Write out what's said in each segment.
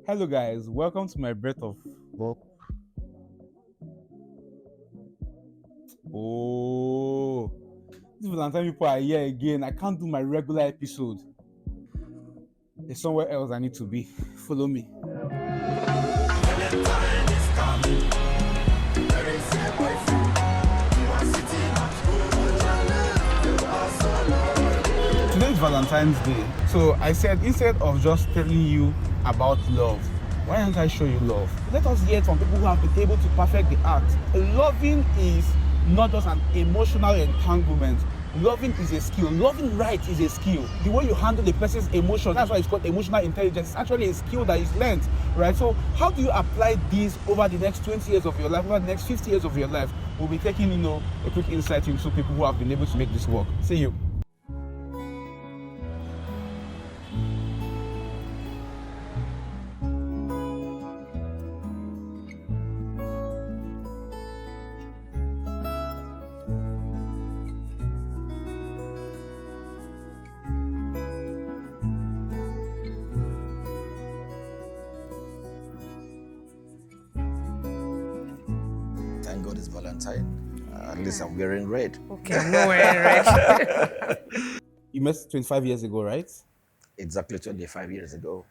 Hello guys, welcome to my breath of well. Oh, this Valentine people are here again. I can't do my regular episode. There's somewhere else I need to be. Follow me. Today is Valentine's Day. So I said instead of just telling you about love, why don't I show you love? Let us hear from people who have been able to perfect the art. Loving is not just an emotional entanglement. Loving is a skill. Loving right is a skill. The way you handle a person's emotions, that's why it's called emotional intelligence. It's actually a skill that is learned, right? So how do you apply this over the next 20 years of your life, over the next 50 years of your life? We'll be taking, a quick insight into people who have been able to make this work. See you. Thank God it's Valentine. At least I'm wearing red. Okay, I'm not wearing red. You met 25 years ago, right? Exactly 25 years ago.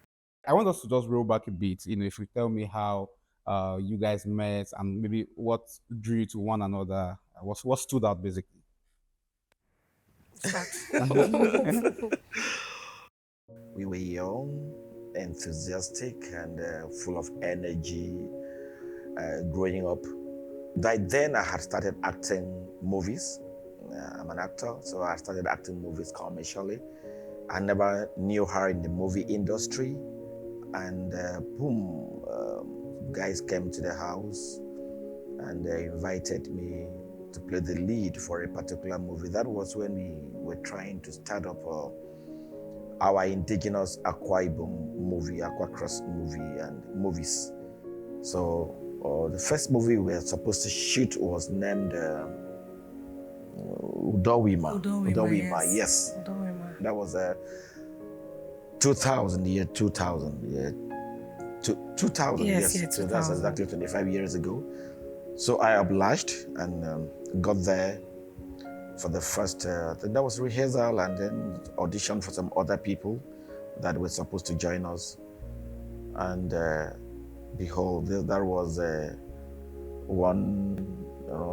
I want us to just roll back a bit. If you tell me how you guys met and maybe what drew you to one another, what stood out basically. We were young, enthusiastic, and full of energy growing up. By then, I had started acting movies. I'm an actor, so I started acting movies commercially. I never knew her in the movie industry. And boom, guys came to the house and they invited me to play the lead for a particular movie. That was when we were trying to start up our indigenous Akwa Ibom movie, Aqua Cross movie and movies. So the first movie we were supposed to shoot was named Udowima. Yes. Udowima. That was 2000, year 2000. Yeah. 2000, Yes, yes. yeah, So that's 2000. exactly 25 years ago. So I obliged and got there for the first, I think that was rehearsal and then audition for some other people that were supposed to join us. And behold, that was one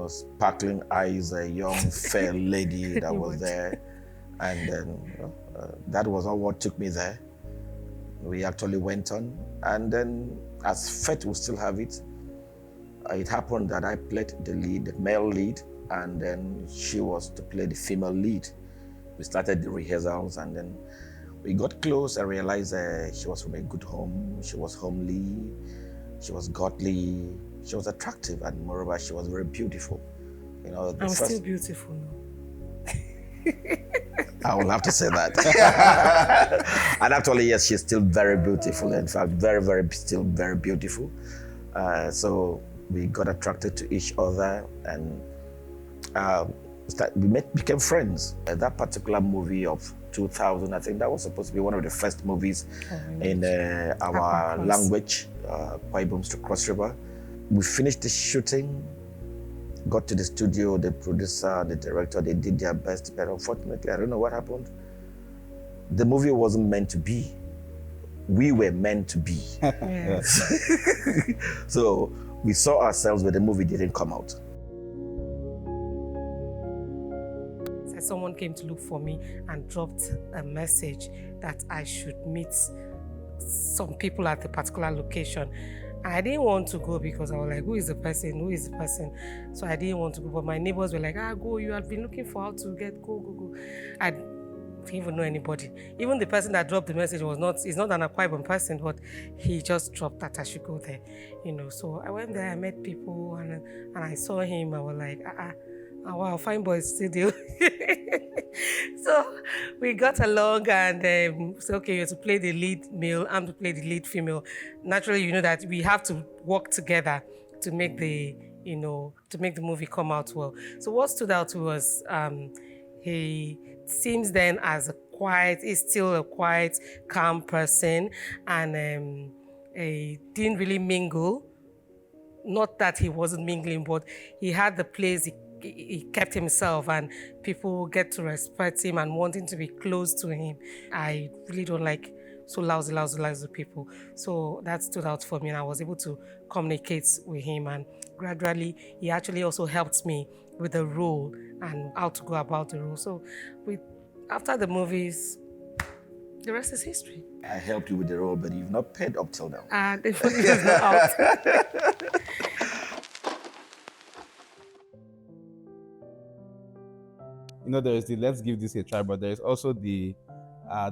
sparkling eyes, a young, fair lady that was there. And then that was all what took me there. We actually went on. And then, as fate will still have it, it happened that I played the lead, the male lead, and then she was to play the female lead. We started the rehearsals and then we got close. I realized she was from a good home. She was homely, she was godly, she was attractive, and moreover, she was very beautiful. I'm still beautiful now. I will have to say that. And actually, yes, she's still very beautiful. In fact, still very beautiful. So we got attracted to each other and became friends. That particular movie of 2000, I think that was supposed to be one of the first movies in our language, Akwa Ibom to Cross River. We finished the shooting, got to the studio, the producer, the director, they did their best, but unfortunately, I don't know what happened. The movie wasn't meant to be. We were meant to be. So we saw ourselves, but the movie didn't come out. So someone came to look for me and dropped a message that I should meet some people at a particular location. I didn't want to go because I was like, who is the person? Who is the person? So I didn't want to go, but my neighbors were like, go, you have been looking for how to go. I didn't even know anybody. Even the person that dropped the message is not an Akwa Ibom person, but he just dropped that I should go there, So I went there, I met people, and I saw him. I was like, wow, fine boy, still do. So we got along and said, okay, you're to play the lead male, I'm to play the lead female. Naturally, you know that we have to work together to make the movie come out well. So what stood out was he seems then as he's still a quiet, calm person, and He didn't really mingle. Not that he wasn't mingling, but he had the place, he kept himself, and people get to respect him and wanting to be close to him. I really don't like so lousy people. So that stood out for me, and I was able to communicate with him, and gradually he actually also helped me with the role and how to go about the role. So after the movies, the rest is history. I helped you with the role, but you've not paid up till now. The movie is not out. There is the let's give this a try, but there is also the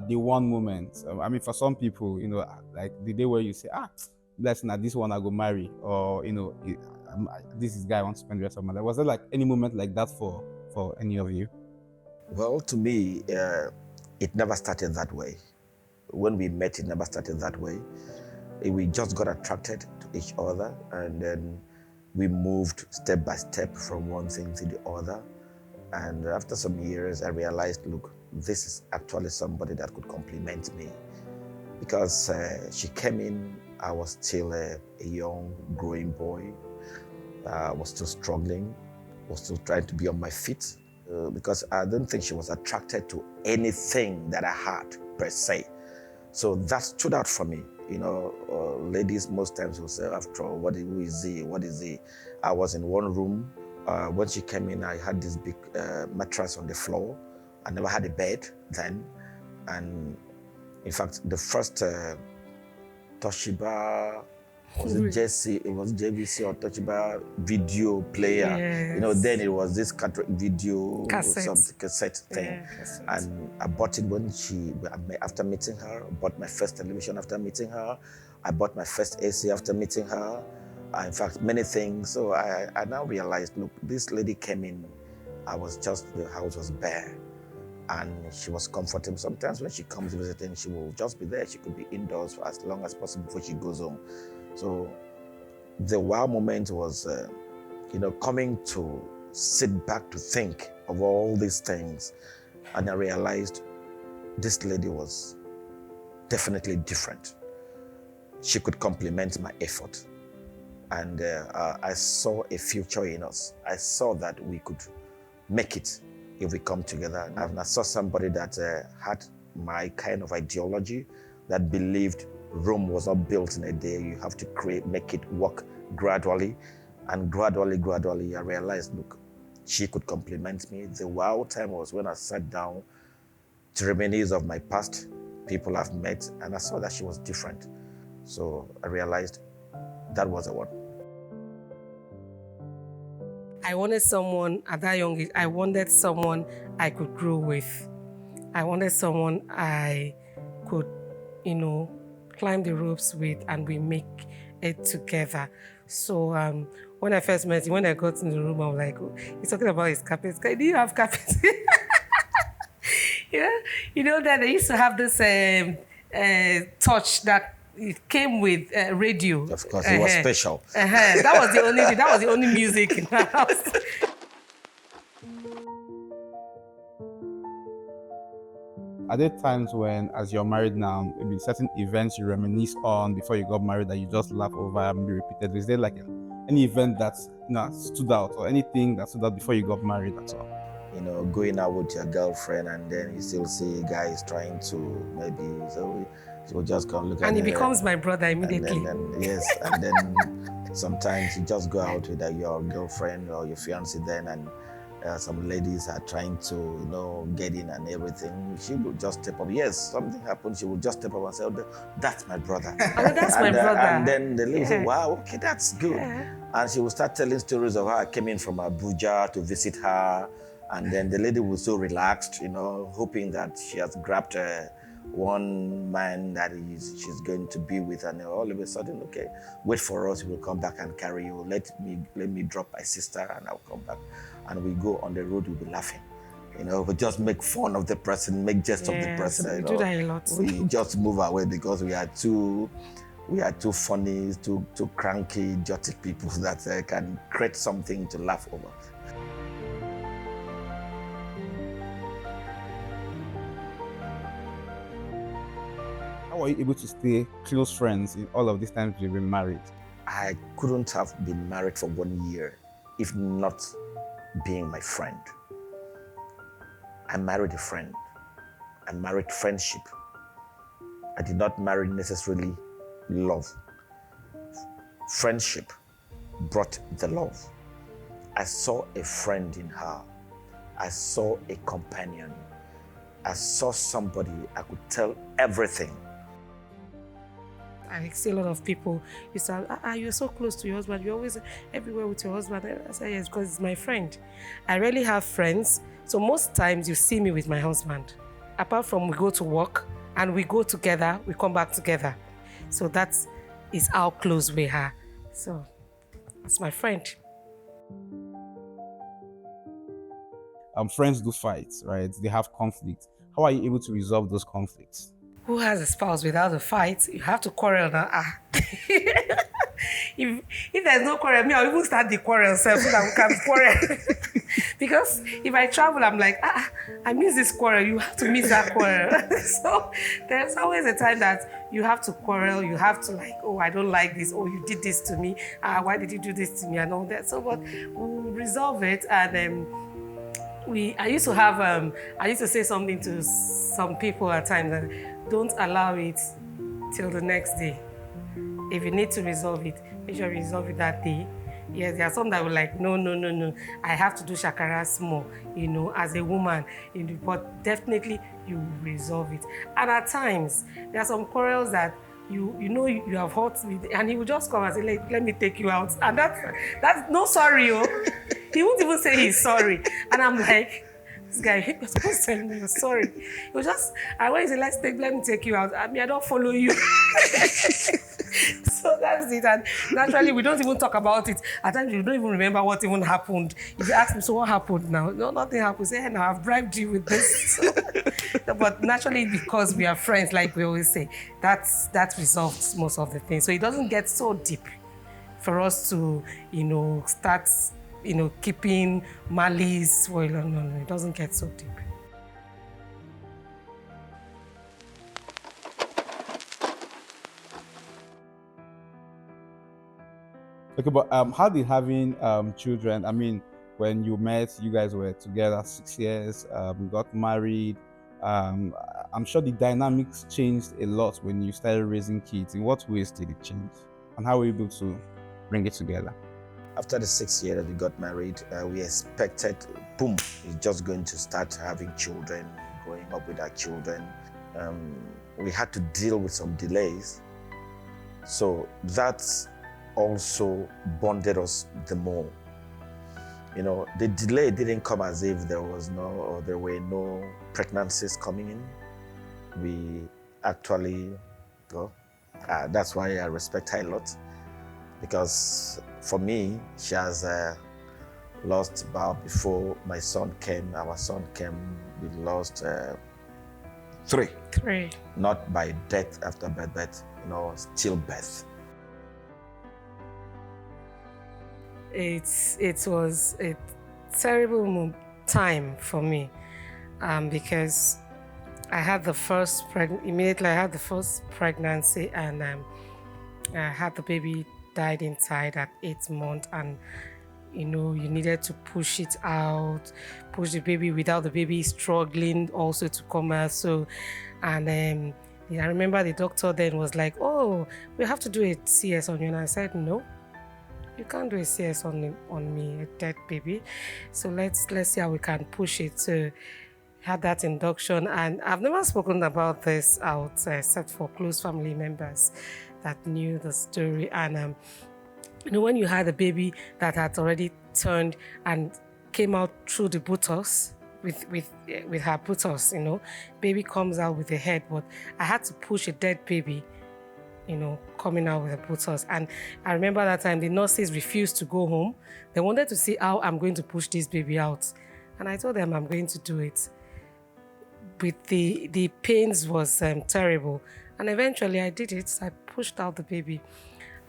one moment. I mean, for some people, like the day where you say, let's not this one I go marry, or this is guy I want to spend the rest of my life. Was there like any moment like that for any of you? Well, to me, it never started that way. When we met, it never started that way. We just got attracted to each other, and then we moved step by step from one thing to the other. And after some years, I realized, look, this is actually somebody that could complement me. Because she came in, I was still a young, growing boy. I was still struggling, was still trying to be on my feet. Because I don't think she was attracted to anything that I had, per se. So that stood out for me. Ladies most times will say, after all, who is he? What is he? I was in one room. When she came in, I had this big mattress on the floor. I never had a bed then. And in fact, the first Toshiba, was it JC? It was JVC or Toshiba video player. Yes. Then it was this video cassette thing. Yeah, cassette. And I bought it after meeting her. I bought my first television after meeting her. I bought my first AC after meeting her. In fact, many things. So I now realized, look, this lady came in. The house was bare. And she was comfortable. Sometimes when she comes visiting, she will just be there. She could be indoors for as long as possible before she goes home. So the wow moment was, coming to sit back to think of all these things. And I realized this lady was definitely different. She could complement my effort. And I saw a future in us. I saw that we could make it if we come together. And I saw somebody that had my kind of ideology, that believed Rome was not built in a day. You have to make it work gradually. And gradually, I realized, look, she could complement me. The wow time was when I sat down to reminisce of my past, people I've met, and I saw that she was different. So I realized that was the one. I wanted someone at that young age, I wanted someone I could grow with. I wanted someone I could, climb the ropes with, and we make it together. So when I first met him, when I got in the room, I was like, oh, he's talking about his carpet. Do you have carpet? That they used to have this touch that it came with radio. Of course, it was special. That was the only music in the house. Are there times when, as you're married now, maybe certain events you reminisce on before you got married that you just laugh over and be repeated? Is there like any event that stood out, or anything that stood out before you got married at all? Going out with your girlfriend, and then you still see guys trying to so we'll just go and look at And he becomes my brother immediately. And then sometimes you just go out with your girlfriend or your fiancé then, and some ladies are trying to, get in and everything. She will just step up. Yes, something happens, she will just step up and say, oh, that's my brother. Oh, that's my brother. And then the lady will say, wow, okay, that's good. Yeah. And she will start telling stories of how I came in from Abuja to visit her. And then the lady was so relaxed, hoping that she has grabbed one man that she's going to be with, and all of a sudden, okay, wait for us, we'll come back and carry you. Let me drop my sister and I'll come back. And we go on the road, we'll be laughing. We just make fun of the person, make jest of the person. We do that a lot. We just move away because we are too funny, too cranky, idiotic people that can create something to laugh over. How How are you able to stay close friends in all of these times you've been married? I couldn't have been married for 1 year if not being my friend. I married a friend. I married friendship. I did not marry necessarily love. Friendship brought the love. I saw a friend in her. I saw a companion. I saw somebody I could tell everything. I see a lot of people, you say, you're so close to your husband, you're always everywhere with your husband. I say, yes, because it's my friend. I rarely have friends, so most times you see me with my husband. Apart from we go to work and we go together, we come back together. So that is how close we are. So it's my friend. Friends do fight, right? They have conflict. How are you able to resolve those conflicts? Who has a spouse without a fight? You have to quarrel now. If there's no quarrel, me, I'll even start the quarrel self so that we can quarrel. Because if I travel, I'm like, I miss this quarrel. You have to miss that quarrel. So there's always a time that you have to quarrel. You have to like, oh, I don't like this. Oh, you did this to me. Why did you do this to me? And all that. So, but we'll resolve it. And I used to say something to some people at times that don't allow it till the next day. If you need to resolve it, make sure you resolve it that day. Yes, there are some that were like, no. I have to do shakaras more, as a woman. But definitely you resolve it. And at times, there are some quarrels that you have hurt with, and he will just come and say, let me take you out. And that's no sorry, He won't even say he's sorry. And I'm like, this guy, you're supposed to tell me you're sorry. He was just, I want to say, let me take you out. I mean, I don't follow you. So that's it. And naturally, we don't even talk about it. At times, you don't even remember what even happened. If you ask me, so what happened now? No, nothing happened. Say, hey, now I've bribed you with this. So, but naturally, because we are friends, like we always say, that resolves most of the things. So it doesn't get so deep for us to, start, keeping malice. Well, no, it doesn't get so deep. Okay, but how did having children, I mean, when you met, you guys were together 6 years, got married. I'm sure the dynamics changed a lot when you started raising kids. In what ways did it change? And how were you able to bring it together? After the 6 years that we got married, we expected, boom, we're just going to start having children, growing up with our children. We had to deal with some delays. So that also bonded us the more. The delay didn't come as if there were no pregnancies coming in. We actually, that's why I respect her a lot. Because for me, she has lost about, before our son came, we lost three. Three. Not by death after birth, but stillbirth. It was a terrible time for me because I had the first pregnancy, and I had the baby died inside at 8 months, and you needed to push it out, push the baby without the baby struggling also to come out. So, and I remember the doctor then was like, oh, we have to do a CS on you. And I said, no, you can't do a CS on me, a dead baby. So let's see how we can push it. So had that induction, and I've never spoken about this out except for close family members that knew the story. And when you had a baby that had already turned and came out through the buttocks with her buttocks, baby comes out with the head, but I had to push a dead baby, coming out with the buttocks. And I remember that time the nurses refused to go home. They wanted to see how I'm going to push this baby out, and I told them I'm going to do it. With the pains was terrible, and eventually I did it. I pushed out the baby,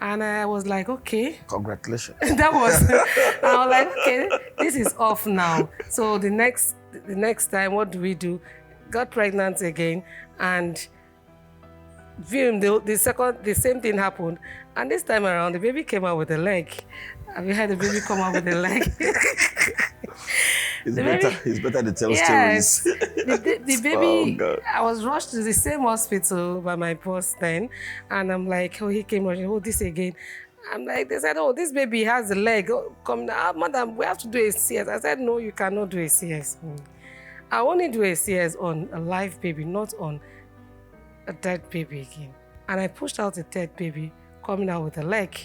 and I was like, okay. Congratulations. I was like, okay, this is off now. So the next time, what do we do? Got pregnant again, and the same thing happened. And this time around, the baby came out with a leg. Have you had the baby come out with a leg? It's better to tell Yes. stories. The baby, Oh, God. I was rushed to the same hospital by my boss then. And I'm like, oh, he came rushing, oh, this again. I'm like, they said, oh, this baby has a leg. Oh, come now, madam, we have to do a CS. I said, no, you cannot do a CS. I only do a CS on a live baby, not on a dead baby again. And I pushed out a dead baby coming out with a leg.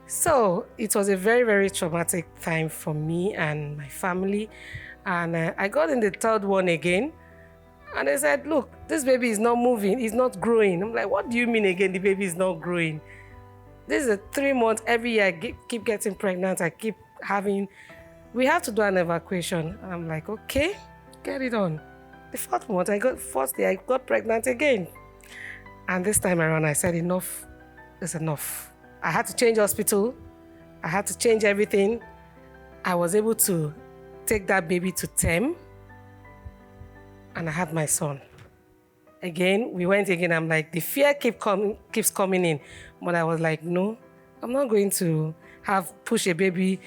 So it was a very, very traumatic time for me and my family. And I got in the third one again. And they said, look, this baby is not moving, it's not growing. I'm like, what do you mean again, the baby is not growing? This is a 3 months, every year I keep getting pregnant, we have to do an evacuation. And I'm like, okay, get it on. The fourth day, I got pregnant again. And this time around, I said, enough is enough. I had to change hospital. I had to change everything. I was able to take that baby to term. And I had my son. Again, we went again. I'm like, the fear keeps coming in. But I was like, no, I'm not going to push a baby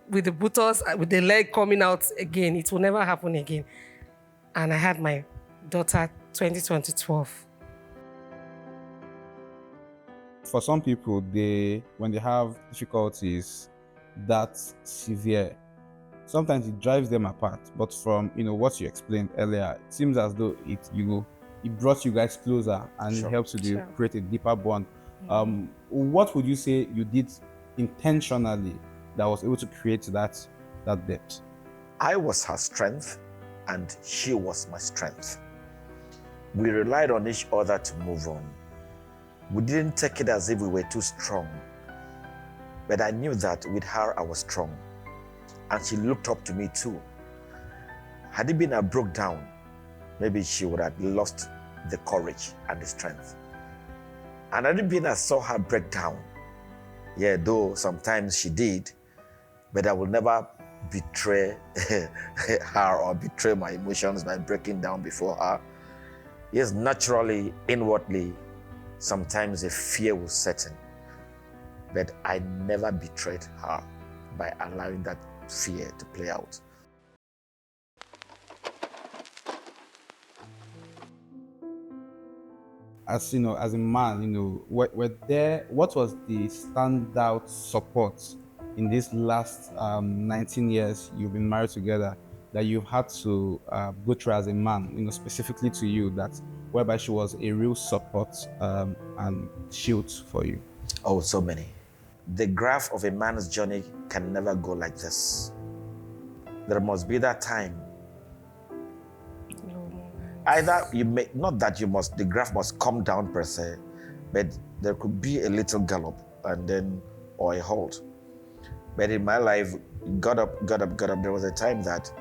with the buttocks, with the leg coming out again. It will never happen again. And I had my daughter 2012. For some people, when they have difficulties that severe, sometimes it drives them apart. But from what you explained earlier, it seems as though it brought you guys closer and it helps you to create a deeper bond. What would you say you did intentionally that was able to create that depth? I was her strength and she was my strength. We relied on each other to move on. We didn't take it as if we were too strong, but I knew that with her I was strong. And she looked up to me too. Had it been I broke down, maybe she would have lost the courage and the strength. And had it been I saw her break down, yeah, though sometimes she did, but I will never betray her or betray my emotions by breaking down before her. Yes, naturally, inwardly, sometimes a fear will set in, but I never betrayed her by allowing that fear to play out. As as a man, what was the standout support in these last 19 years you've been married together that you've had to go through as a man, specifically to you, whereby she was a real support and shield for you? Oh, so many. The graph of a man's journey can never go like this. There must be that time. Either the graph must come down per se, but there could be a little gallop or a halt. But in my life, got up. There was a time that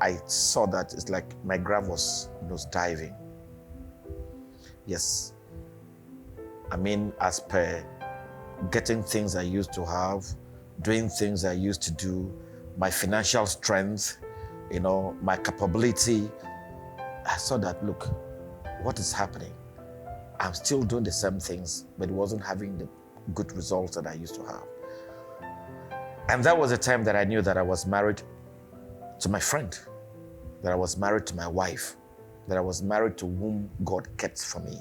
I saw that it's like my graph was diving. Yes. I mean, as per getting things I used to have, doing things I used to do, my financial strength, my capability, I saw that, look, what is happening? I'm still doing the same things, but it wasn't having the good results that I used to have. And that was the time that I knew that I was married to my friend, that I was married to my wife, that I was married to whom God kept for me.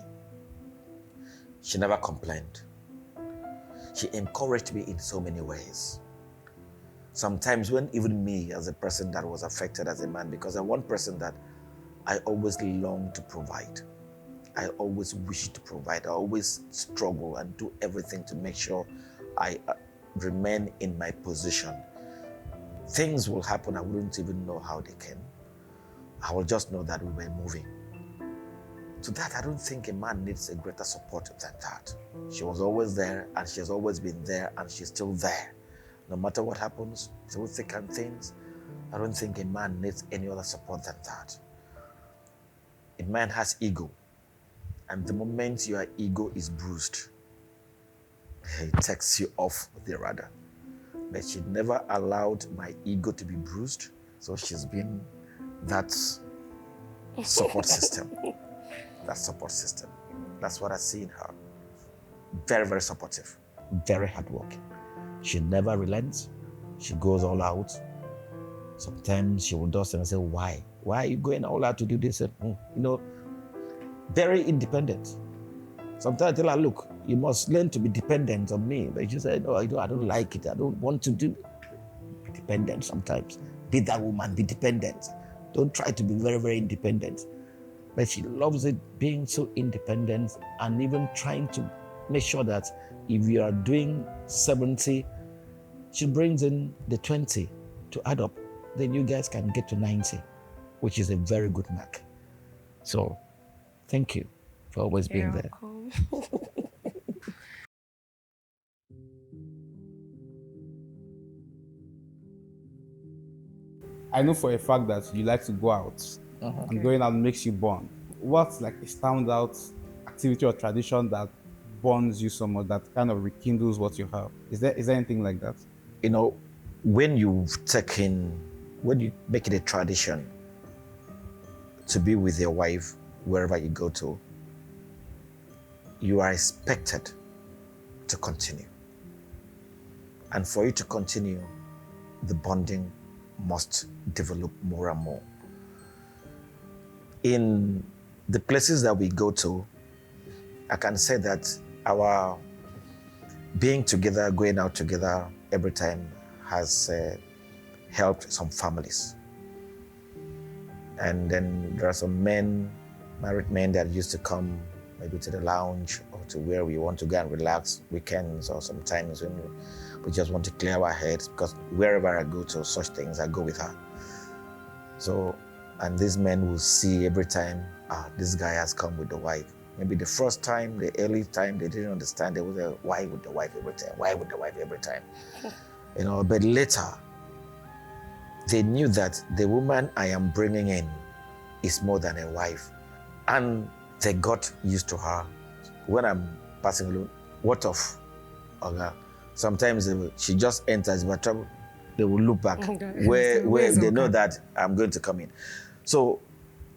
She never complained. She encouraged me in so many ways. Sometimes when even me as a person that was affected as a man, because I'm one person that I always long to provide. I always wish to provide. I always struggle and do everything to make sure I remain in my position. Things will happen, I wouldn't even know how they came. I will just know that we were moving. To that, I don't think a man needs a greater support than that. She was always there, and she has always been there, and she's still there. No matter what happens, through thick and thins, I don't think a man needs any other support than that. A man has ego, and the moment your ego is bruised, it takes you off the radar. But she never allowed my ego to be bruised, so she's been that support system. That support system. That's what I see in her. Very, very supportive. Very hardworking. She never relents. She goes all out. Sometimes she will dust and say, why? Why are you going all out to do this? Very independent. Sometimes I tell her, look, you must learn to be dependent on me. But she said, no, I don't like it. I don't want to be dependent sometimes. Be that woman, be dependent. Don't try to be very, very independent. But she loves it being so independent and even trying to make sure that if you are doing 70, she brings in the 20 to add up. Then you guys can get to 90, which is a very good mark. So thank you for always being there. I know for a fact that you like to go out, and going out makes you bond. What's like a standout activity or tradition that bonds you so much, that kind of rekindles what you have? Is there anything like that? When you make it a tradition to be with your wife wherever you go to, you are expected to continue. And for you to continue, the bonding must develop more and more. In the places that we go to, I can say that our being together, going out together every time has helped some families. And then there are some married men that used to come maybe to the lounge or to where we want to go and relax weekends, or sometimes when we just want to clear our heads, because wherever I go to such things, I go with her. So, and these men will see every time, this guy has come with the wife. Maybe the first time, the early time, they didn't understand. They would say, why with the wife every time? Why with the wife every time? But later, they knew that the woman I am bringing in is more than a wife. And they got used to her. When I'm passing along, what of Oga? Sometimes she just enters, but trouble, they will look back where they know that I'm going to come in. So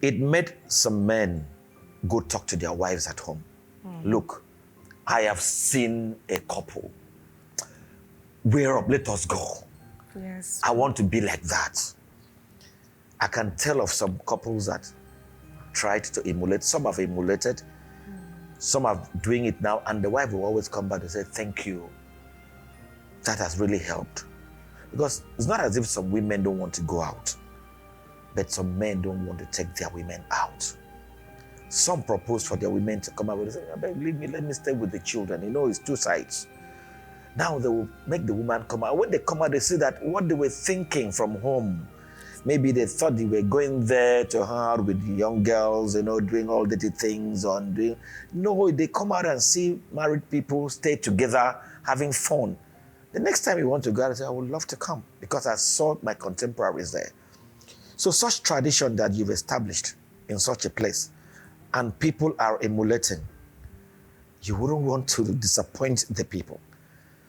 it made some men go talk to their wives at home. Look, I have seen a couple. We're up, let us go. Yes. I want to be like that. I can tell of some couples that tried to emulate. Some have emulated. Some are doing it now, and the wife will always come back and say, thank you. That has really helped. Because it's not as if some women don't want to go out, but some men don't want to take their women out. Some propose for their women to come out and say, leave me, let me stay with the children. It's two sides. Now they will make the woman come out. When they come out, they see that what they were thinking from home, maybe they thought they were going there to hang out with young girls, doing all dirty things. No, they come out and see married people stay together, having fun. The next time you want to go out, I say, I would love to come because I saw my contemporaries there. So such tradition that you've established in such a place and people are emulating, you wouldn't want to disappoint the people.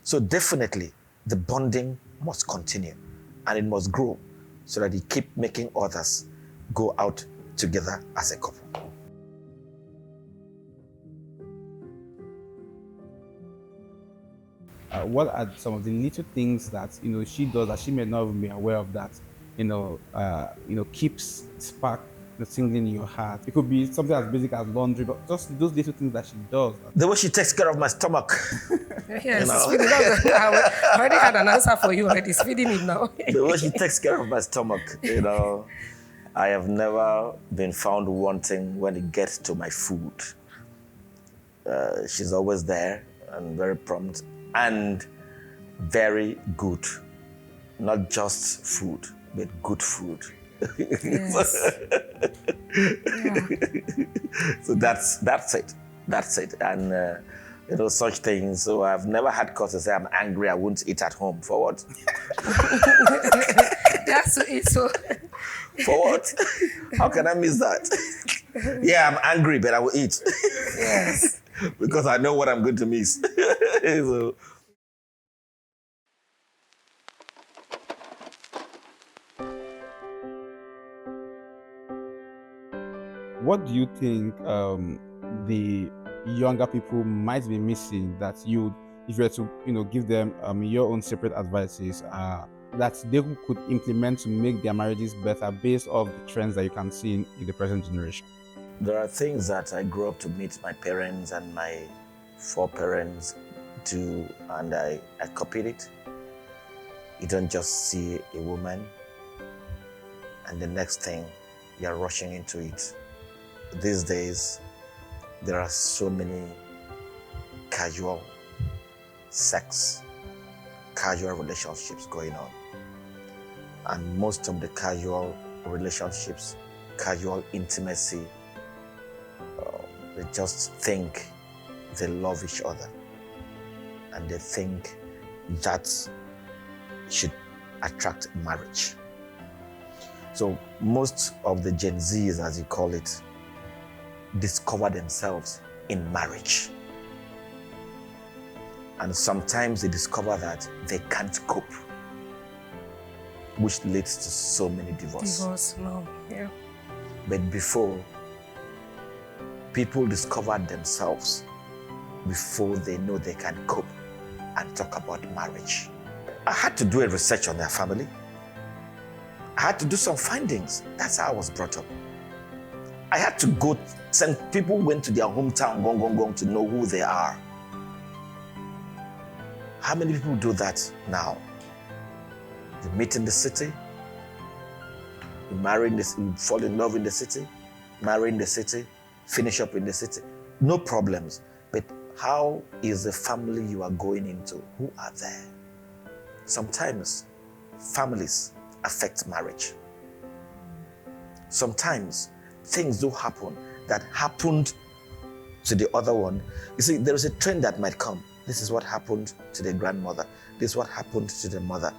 So definitely the bonding must continue and it must grow so that you keep making others go out together as a couple. What are some of the little things that she does that she may not even be aware of, that keeps spark the tingling in your heart? It could be something as basic as laundry, but just those little things that she does. The way she takes care of my stomach. Yes, feeding. I already had an answer for you already. It's feeding it now. The way she takes care of my stomach, I have never been found wanting when it gets to my food. She's always there and very prompt and very good. Not just food, but good food. Yes. So that's it. That's it. And such things. So I've never had cause to say I'm angry, I won't eat at home. For what? That's it. So for what? How can I miss that? Yeah, I'm angry, but I will eat. Yes. Because I know what I'm going to miss. So, What do you think the younger people might be missing that you, if you were to, give them your own separate advices, that they could implement to make their marriages better based off the trends that you can see in the present generation? There are things that I grew up to meet my parents and my foreparents do, and I copied it. You don't just see a woman and the next thing you're rushing into it. These days, there are so many casual sex, casual relationships going on. And most of the casual relationships, casual intimacy, they just think they love each other. And they think that should attract marriage. So most of the Gen Zs, as you call it, discover themselves in marriage. And sometimes they discover that they can't cope, which leads to so many divorces. Divorce, no, yeah. But before, people discovered themselves before they know they can cope and talk about marriage. I had to do a research on their family. I had to do some findings. That's how I was brought up. I had to go, people went to their hometown, gong, to know who they are. How many people do that now? You meet in the city, you marry in this, you fall in love in the city, marry in the city, finish up in the city. No problems. But how is the family you are going into? Who are there? Sometimes families affect marriage. Sometimes things do happen that happened to the other one. You see, there is a trend that might come. This is what happened to the grandmother. This is what happened to the mother.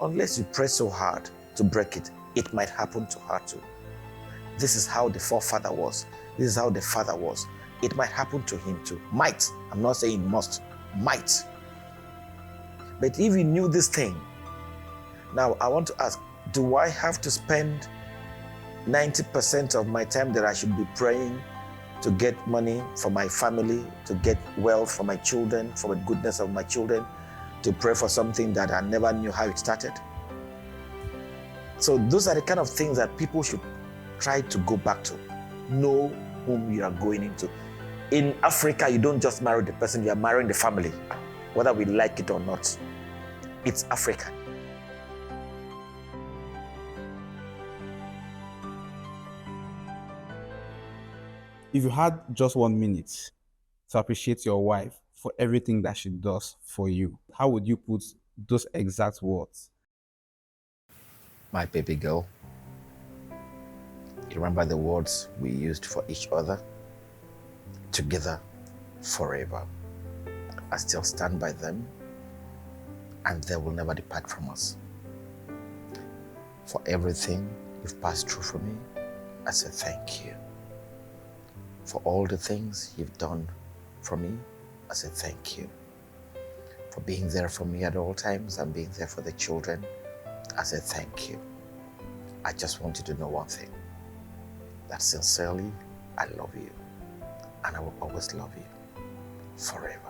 Unless you press so hard to break it, it might happen to her too. This is how the forefather was. This is how the father was. It might happen to him too. Might. I'm not saying must. Might. But if you knew this thing, now I want to ask, do I have to spend 90% of my time that I should be praying to get money for my family, to get wealth for my children, for the goodness of my children, to pray for something that I never knew how it started? So those are the kind of things that people should try to go back to. Know whom you are going into. In Africa, you don't just marry the person, you are marrying the family, whether we like it or not. It's African. If you had just 1 minute to appreciate your wife for everything that she does for you, how would you put those exact words? My baby girl, you remember the words we used for each other? Together forever. I still stand by them, and they will never depart from us. For everything you've passed through for me, I say thank you. For all the things you've done for me, I say thank you. For being there for me at all times and being there for the children, I say thank you. I just want you to know one thing, that sincerely, I love you, and I will always love you forever.